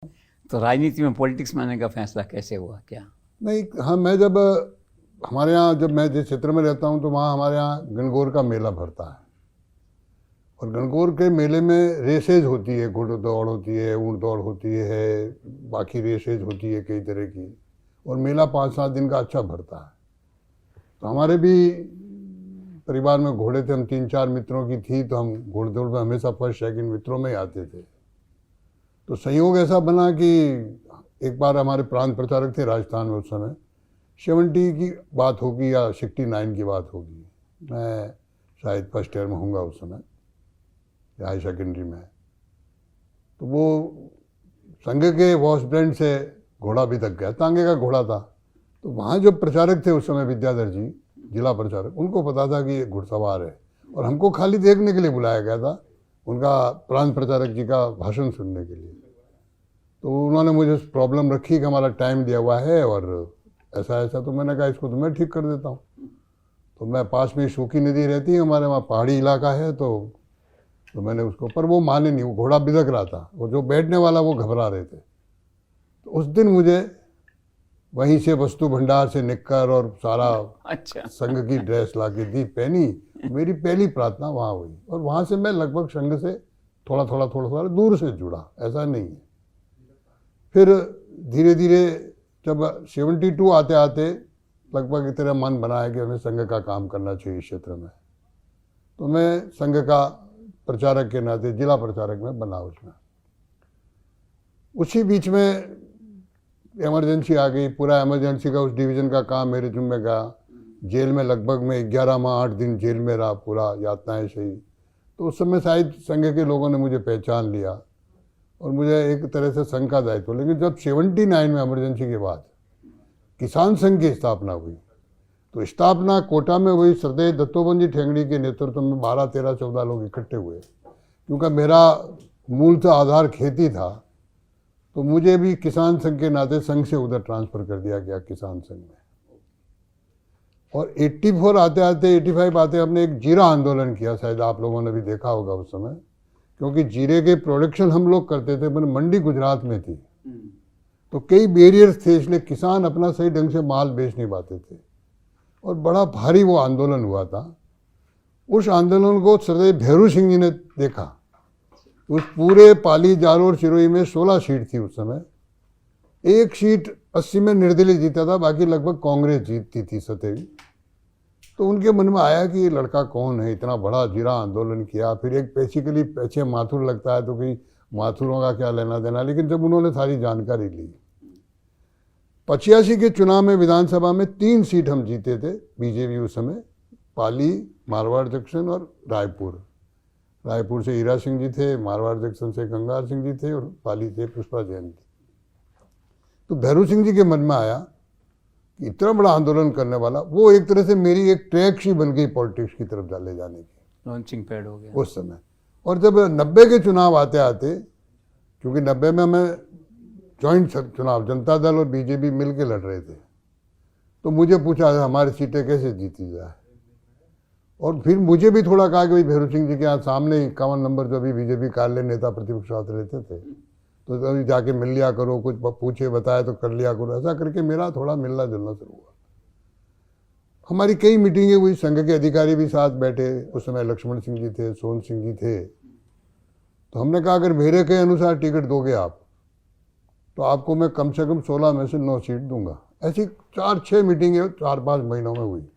तो राजनीति में पॉलिटिक्स में आने का फैसला कैसे हुआ क्या? नहीं, हाँ, मैं जब हमारे यहाँ जब मैं जिस क्षेत्र में रहता हूँ तो वहाँ हमारे यहाँ गणगौर का मेला भरता है और गणगौर के मेले में रेसेज होती है, घुड़ दौड़ होती है, ऊँट दौड़ होती है, बाकी रेसेज होती है कई तरह की, और मेला 5-7 दिन का अच्छा भरता है। तो हमारे भी परिवार में घोड़े थे, हम 3-4 मित्रों की थी, तो हम घोड़दौड़ में हमेशा फर्स्ट सेकंड मित्रों में ही आते थे। तो संयोग ऐसा बना कि एक बार हमारे प्रांत प्रचारक थे राजस्थान में, उस समय 70 की बात होगी या 69 की बात होगी, मैं शायद फर्स्ट ईयर में होऊंगा उस समय या हाई सेकेंडरी में। तो वो संघ के वॉश ब्रांड से घोड़ा भी तक गया, तांगे का घोड़ा था। तो वहाँ जो प्रचारक थे उस समय, विद्याधर जी जिला प्रचारक, उनको पता था कि ये घुड़सवार है और हमको खाली देखने के लिए बुलाया गया था, उनका प्रांत प्रचारक जी का भाषण सुनने के लिए। तो उन्होंने मुझे प्रॉब्लम रखी कि हमारा टाइम दिया हुआ है और ऐसा ऐसा, तो मैंने कहा इसको तो मैं ठीक कर देता हूँ। तो मैं पास में सूखी नदी रहती है हमारे वहाँ, पहाड़ी इलाका है, तो मैंने उसको, पर वो माने नहीं, वो घोड़ा बिदक रहा था, वो जो बैठने वाला वो घबरा रहे थे। तो उस दिन मुझे वहीं से वस्तु भंडार से निक्कर और सारा अच्छा संघ की ड्रेस ला के दी, पहनी। मेरी पहली प्रार्थना वहाँ हुई और वहाँ से मैं लगभग संघ से थोड़ा थोड़ा दूर से जुड़ा, ऐसा नहीं है। फिर धीरे धीरे जब 72 आते आते लगभग इतना मन बना है कि हमें संघ का काम करना चाहिए इस क्षेत्र में, तो मैं संघ का प्रचारक के नाते जिला प्रचारक में बना उसमें। उसी बीच में इमरजेंसी आ गई, पूरा इमरजेंसी का उस डिवीज़न का काम मेरे जिम्मे गया। जेल में लगभग मैं 11 माह 8 दिन जेल में रहा, पूरा यातनाएं सही। तो उस समय शायद संघ के लोगों ने मुझे पहचान लिया और मुझे एक तरह से संघ का दायित्व। लेकिन जब 79 में इमरजेंसी के बाद किसान संघ की स्थापना हुई, तो स्थापना कोटा में हुई श्रद्धेय दत्तोबंद जी ठेंगड़ी के नेतृत्व में 12, 13, 14 लोग इकट्ठे हुए। क्योंकि मेरा मूलतः आधार खेती था, तो मुझे भी किसान संघ के नाते संघ से उधर ट्रांसफ़र कर दिया गया किसान संघ में। और 84 आते आते 85 आते हमने एक जीरा आंदोलन किया, शायद आप लोगों ने भी देखा होगा उस समय, क्योंकि जीरे के प्रोडक्शन हम लोग करते थे, पर मंडी गुजरात में थी, तो कई बैरियर्स थे, इसलिए किसान अपना सही ढंग से माल बेच नहीं पाते थे और बड़ा भारी वो आंदोलन हुआ था। उस आंदोलन को सरदार भैरू सिंह जी ने देखा। उस पूरे पाली, जालोर, सिरोही में 16 सीट थी उस समय, एक सीट 80 में निर्दलीय जीता था, बाकी लगभग कांग्रेस जीतती थी 27। तो उनके मन में आया कि ये लड़का कौन है, इतना बड़ा जीरा आंदोलन किया। फिर एक बेसिकली पीछे माथुर लगता है, तो कि माथुरों का क्या लेना देना। लेकिन जब उन्होंने सारी जानकारी ली, 85 के चुनाव में विधानसभा में 3 सीट हम जीते थे बीजेपी उस समय, पाली, मारवाड़ जंक्शन और रायपुर। रायपुर से हीरा सिंह जी थे, मारवाड़ जंक्शन से गंगार सिंह जी थे और पाली से पुष्पा जैन थी। तो भैरू सिंह जी के मन में आया कि इतना बड़ा आंदोलन करने वाला, वो एक तरह से मेरी एक ट्रैक सी बन गई पॉलिटिक्स की तरफ ले जाने की, लॉन्चिंग पैड हो गया उस समय। और जब 90 के चुनाव आते आते, क्योंकि 90 में हमें जॉइंट चुनाव जनता दल और बीजेपी मिल के लड़ रहे थे, तो मुझे पूछा हमारी सीटें कैसे जीती जाए। और फिर मुझे भी थोड़ा कहा कि भाई भैरू सिंह जी के यहाँ सामने 51 नंबर जो अभी बीजेपी कार्यालय नेता प्रतिपक्ष रहते थे, तो अभी जाके मिल लिया करो, कुछ पूछे बताए तो कर लिया करो। ऐसा करके मेरा थोड़ा मिलना जुलना शुरू हुआ। हमारी कई मीटिंगें हुई, संघ के अधिकारी भी साथ बैठे, उस समय लक्ष्मण सिंह जी थे, सोन सिंह जी थे। तो हमने कहा अगर मेरे के अनुसार टिकट दोगे आप, तो आपको मैं कम से कम 16 में से 9 सीट दूंगा। ऐसी 4-6 मीटिंगें 4-5 महीनों में हुई।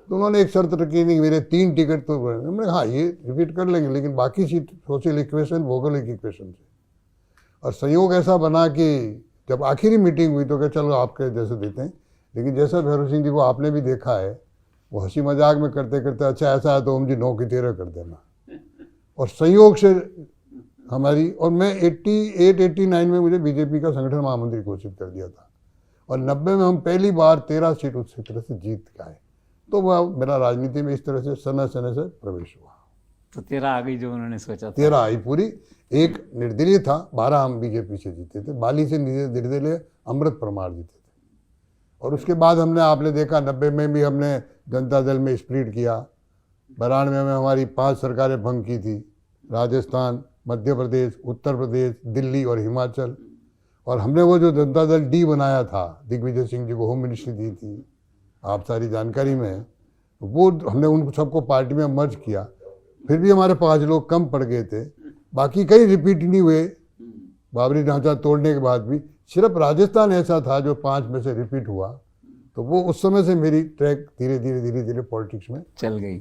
तो उन्होंने एक शर्त रखी नहीं, मेरे 3 टिकट तो, हमने हाँ ये रिपीट कर लेंगे, लेकिन बाकी सीट सोशल इक्वेशन, भौगोलिक इक्वेशन से। और संयोग ऐसा बना कि जब आखिरी मीटिंग हुई तो क्या चलो आपके जैसे देते हैं, लेकिन जैसा भैरू सिंह जी को आपने भी देखा है, वो हंसी मजाक में करते करते अच्छा ऐसा है तो हम जी 9 की 13 कर देना। और संयोग से हमारी, और मैं 88-89 में मुझे बीजेपी का संगठन महामंत्री घोषित कर दिया था और 90 में हम पहली बार 13 सीट उस तरह से जीत गए। तो वह मेरा राजनीति में इस तरह से सने से प्रवेश हुआ। तो 13 आ गई जो उन्होंने सोचा था। 13 आई पूरी, एक निर्दलीय था, 12 हम बीजेपी से जीते थे, बाली से निर्दलीय अमृत परमार जीते थे। और उसके बाद हमने, आपने देखा 90 में भी हमने जनता दल में स्प्लिट किया। 92 में हमारी 5 सरकारें भंग की थी, राजस्थान, मध्य प्रदेश, उत्तर प्रदेश, दिल्ली और हिमाचल। और हमने वो जो जनता दल डी बनाया था, दिग्विजय सिंह जी को होम मिनिस्ट्री दी थी, आप सारी जानकारी में है, वो हमने उनको सबको पार्टी में मर्ज किया। फिर भी हमारे 5 लोग कम पड़ गए थे, बाकी कई रिपीट नहीं हुए बाबरी ढांचा तोड़ने के बाद भी। सिर्फ राजस्थान ऐसा था जो 5 में से रिपीट हुआ। तो वो उस समय से मेरी ट्रैक धीरे धीरे पॉलिटिक्स में चल गई।